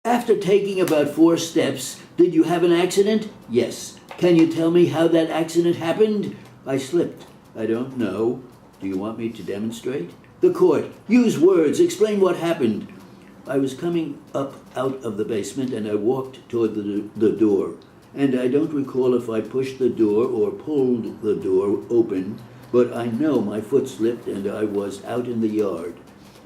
After taking about 4 steps, did you have an accident? Yes. Can you tell me how that accident happened? I slipped. I don't know. Do you want me to demonstrate? The court. Use words. Explain what happened. I was coming up out of the basement and I walked toward the door. And I don't recall if I pushed the door or pulled the door open, but I know my foot slipped and I was out in the yard.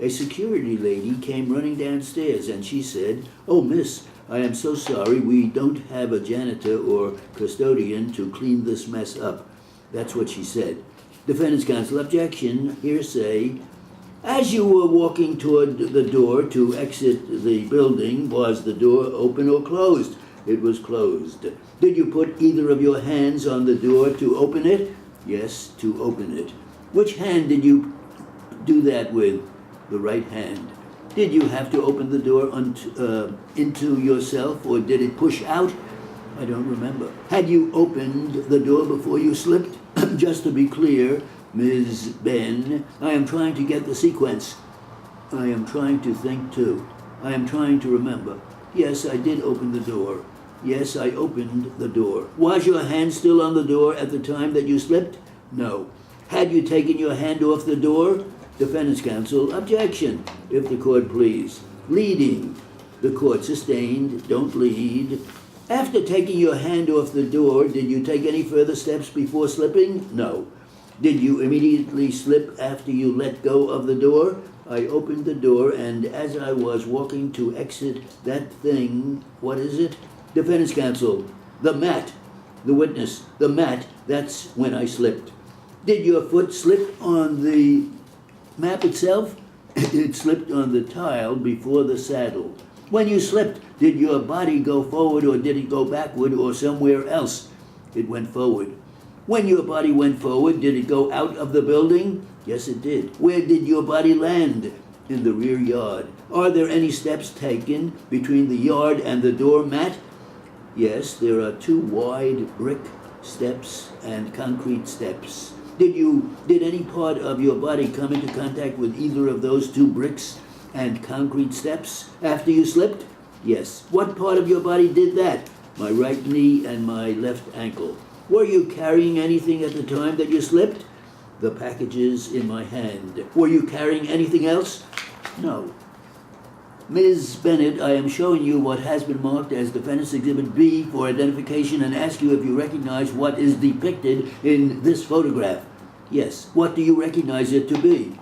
A security lady came running downstairs and she said, "Oh, miss, I am so sorry we don't have a janitor or custodian to clean this mess up." That's what she said. Defendant's counsel, objection, hearsay. As you were walking toward the door to exit the building, was the door open or closed? It was closed. Did you put either of your hands on the door to open it? Yes, to open it. Which hand did you do that with? The right hand. Did you have to open the door into yourself, or did it push out? I don't remember. Had you opened the door before you slipped? Just to be clear, Ms. Ben, I am trying to get the sequence. I am trying to think too. I am trying to remember. Yes, I did open the door. Yes, I opened the door. Was your hand still on the door at the time that you slipped? No. Had you taken your hand off the door? Defendant's counsel, objection, if the court please. Leading. The court sustained, don't lead. After taking your hand off the door, did you take any further steps before slipping? No. Did you immediately slip after you let go of the door? I opened the door, and as I was walking to exit that thing, what is it? Defendant's counsel, the mat. The witness, the mat, that's when I slipped. Did your foot slip on the map itself? It slipped on the tile before the saddle. When you slipped, did your body go forward or did it go backward or somewhere else? It went forward. When your body went forward, did it go out of the building? Yes, it did. Where did your body land? In the rear yard. Are there any steps taken between the yard and the doormat? Yes, there are 2 wide brick steps and concrete steps. Did any part of your body come into contact with either of those 2 bricks and concrete steps after you slipped? Yes. What part of your body did that? My right knee and my left ankle. Were you carrying anything at the time that you slipped? The packages in my hand. Were you carrying anything else? No. Ms. Bennett, I am showing you what has been marked as Defendant's Exhibit B for identification and ask you if you recognize what is depicted in this photograph. Yes. What do you recognize it to be?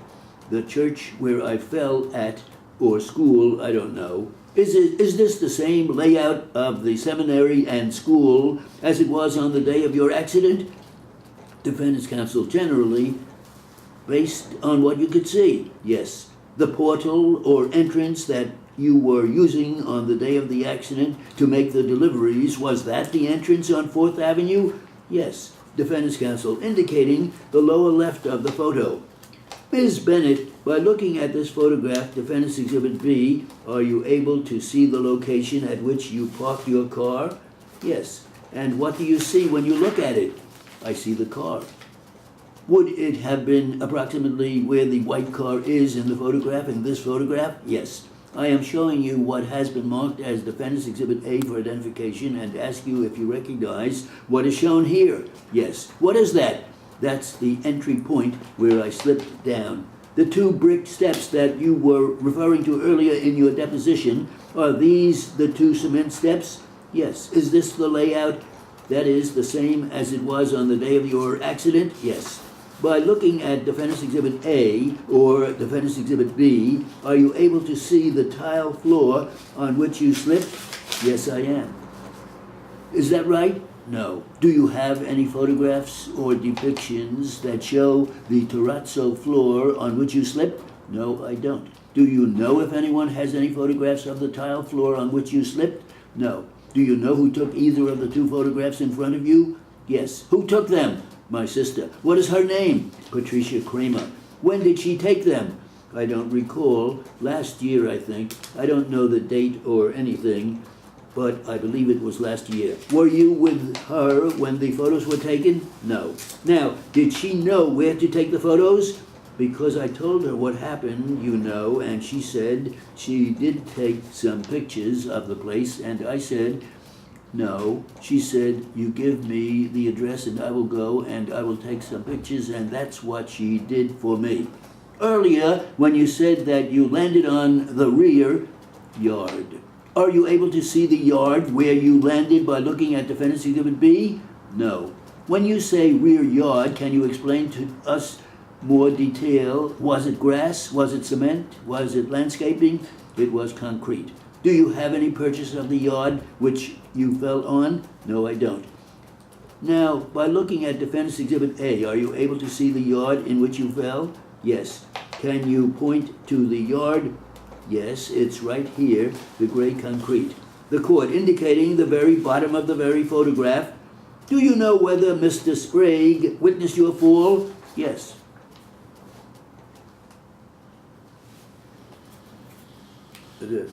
The church where I fell at, or school, I don't know. Is this the same layout of the seminary and school as it was on the day of your accident? Defendant's counsel, generally, based on what you could see. Yes. The portal or entrance that you were using on the day of the accident to make the deliveries, was that the entrance on 4th Avenue? Yes. Defendant's counsel, indicating the lower left of the photo. Ms. Bennett, by looking at this photograph, Defendant's Exhibit B, are you able to see the location at which you parked your car? Yes. And what do you see when you look at it? I see the car. Would it have been approximately where the white car is in the photograph, in this photograph? Yes. I am showing you what has been marked as Defendant's Exhibit A for identification and ask you if you recognize what is shown here. Yes. What is that? That's the entry point where I slipped down. The 2 brick steps that you were referring to earlier in your deposition, are these the 2 cement steps? Yes. Is this the layout that is the same as it was on the day of your accident? Yes. By looking at Defendant's Exhibit A or Defendant's Exhibit B, are you able to see the tile floor on which you slipped? Yes, I am. Is that right? No. Do you have any photographs or depictions that show the terrazzo floor on which you slipped? No, I don't. Do you know if anyone has any photographs of the tile floor on which you slipped? No. Do you know who took either of the 2 photographs in front of you? Yes. Who took them? My sister. What is her name? Patricia Kramer. When did she take them? I don't recall. Last year, I think. I don't know the date or anything, but I believe it was last year. Were you with her when the photos were taken? No. Now, did she know where to take the photos? because I told her what happened, you know, and she said she did take some pictures of the place, and I said, no. She said, you give me the address and I will go and I will take some pictures, and that's what she did for me. Earlier, when you said that you landed on the rear yard, are you able to see the yard where you landed by looking at Defendant's Exhibit B? No. When you say rear yard, can you explain to us more detail? Was it grass? Was it cement? Was it landscaping? It was concrete. Do you have any purchase of the yard which you fell on? No, I don't. Now, by looking at Defendant's Exhibit A, are you able to see the yard in which you fell? Yes. Can you point to the yard? Yes, it's right here, the gray concrete. The court, indicating the very bottom of the very photograph. Do you know whether Mr. Sprague witnessed your fall? Yes. It is.